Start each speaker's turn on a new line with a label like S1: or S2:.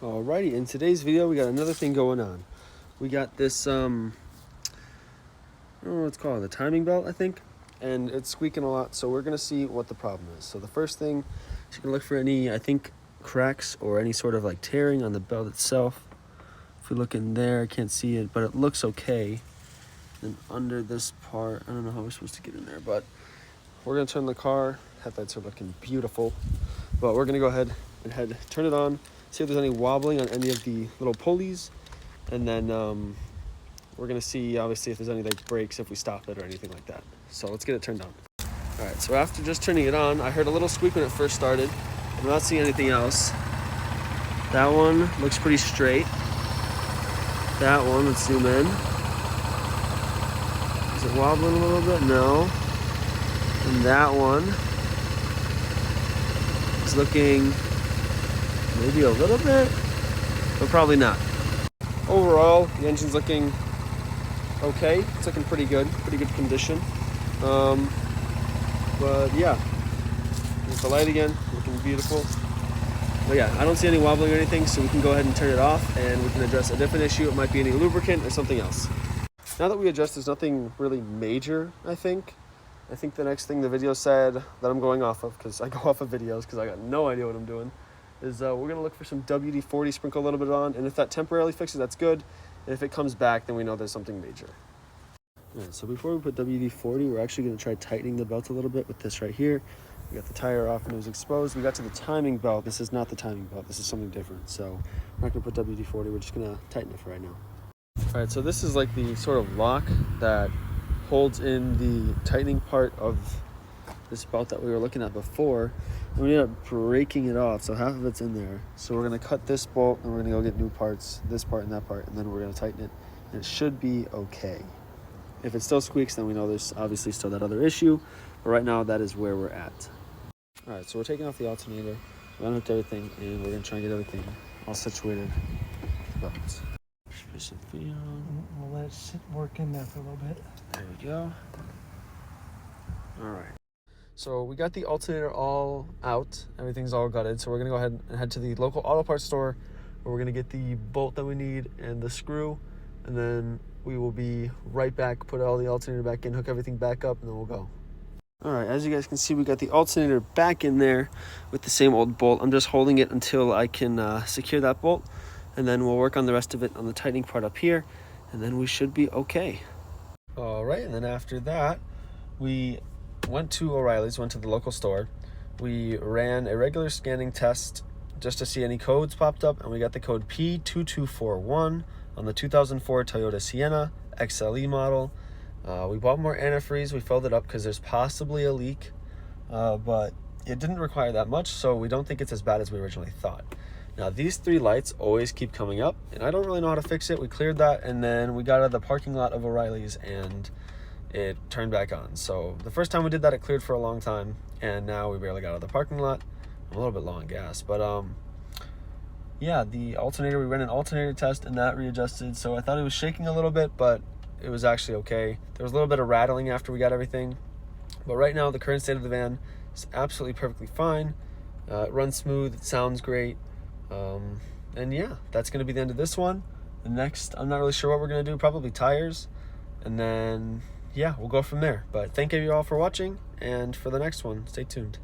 S1: Alrighty, in today's video we got another thing going on. We got this I don't know what it's called, the timing belt, I think, and it's squeaking a lot, so we're gonna see what the problem is. So the first thing is you're gonna look for any, I think, cracks or any sort of like tearing on the belt itself. If we look in there, I can't see it, but it looks okay. And under this part, I don't know how we're supposed to get in there, but we're gonna turn the car. Headlights are looking beautiful, but we're gonna go ahead and turn it on, see if there's any wobbling on any of the little pulleys, and then we're gonna see obviously if there's any like brakes if we stop it or anything like that. So let's get it turned on. All right, so after just turning it on, I heard a little squeak when it first started. I'm not seeing anything else. That one looks pretty straight. That one, let's zoom in. Is it wobbling a little bit? No. And that one is looking maybe a little bit, but probably not. Overall, the engine's looking okay. It's looking pretty good condition. But yeah, there's the light again, looking beautiful. But yeah, I don't see any wobbling or anything, so we can go ahead and turn it off and we can address a different issue. It might be any lubricant or something else. Now that we addressed, there's nothing really major, I think. I think the next thing the video said that I'm going off of, because I go off of videos because I got no idea what I'm doing, is we're going to look for some WD-40, sprinkle a little bit on, and if that temporarily fixes, that's good. And if it comes back, then we know there's something major. All right, so before we put WD-40, we're actually going to try tightening the belt a little bit with this right here. We got the tire off and it was exposed. We got to the timing belt. This is not the timing belt. This is something different. So we're not going to put WD-40. We're just going to tighten it for right now. All right, so this is like the sort of lock that holds in the tightening part of this belt that we were looking at before, and we ended up breaking it off, so half of it's in there. So we're going to cut this bolt and we're going to go get new parts, this part and that part, and then we're going to tighten it, and it should be okay. If it still squeaks, then we know there's obviously still that other issue, but right now that is where we're at. All right, so we're taking off the alternator, we unhooked everything, and we're going to try and get everything all situated.
S2: We'll let it sit, work in there for a little bit.
S1: There we go. All right. So we got the alternator all out. Everything's all gutted. So we're gonna go ahead and head to the local auto parts store where we're gonna get the bolt that we need and the screw, and then we will be right back, put all the alternator back in, hook everything back up, and then we'll go. All right, as you guys can see, we got the alternator back in there with the same old bolt. I'm just holding it until I can secure that bolt, and then we'll work on the rest of it on the tightening part up here, and then we should be okay. All right, and then after that, we went to O'Reilly's, went to the local store. We ran a regular scanning test just to see any codes popped up, and we got the code P2241 on the 2004 Toyota Sienna XLE model. We bought more antifreeze. We filled it up because there's possibly a leak, but it didn't require that much, so we don't think it's as bad as we originally thought. Now, these three lights always keep coming up, and I don't really know how to fix it. We cleared that, and then we got out of the parking lot of O'Reilly's, and it turned back on. So the first time we did that, it cleared for a long time, and now we barely got out of the parking lot. I'm a little bit low on gas, but yeah, the alternator, we ran an alternator test, and that readjusted. So I thought it was shaking a little bit, but it was actually okay. There was a little bit of rattling after we got everything, but right now the current state of the van is absolutely perfectly fine. It runs smooth, it sounds great. And yeah, that's going to be the end of this one. The next, I'm not really sure what we're going to do, probably tires, and then yeah, we'll go from there. But thank you all for watching, and for the next one, stay tuned.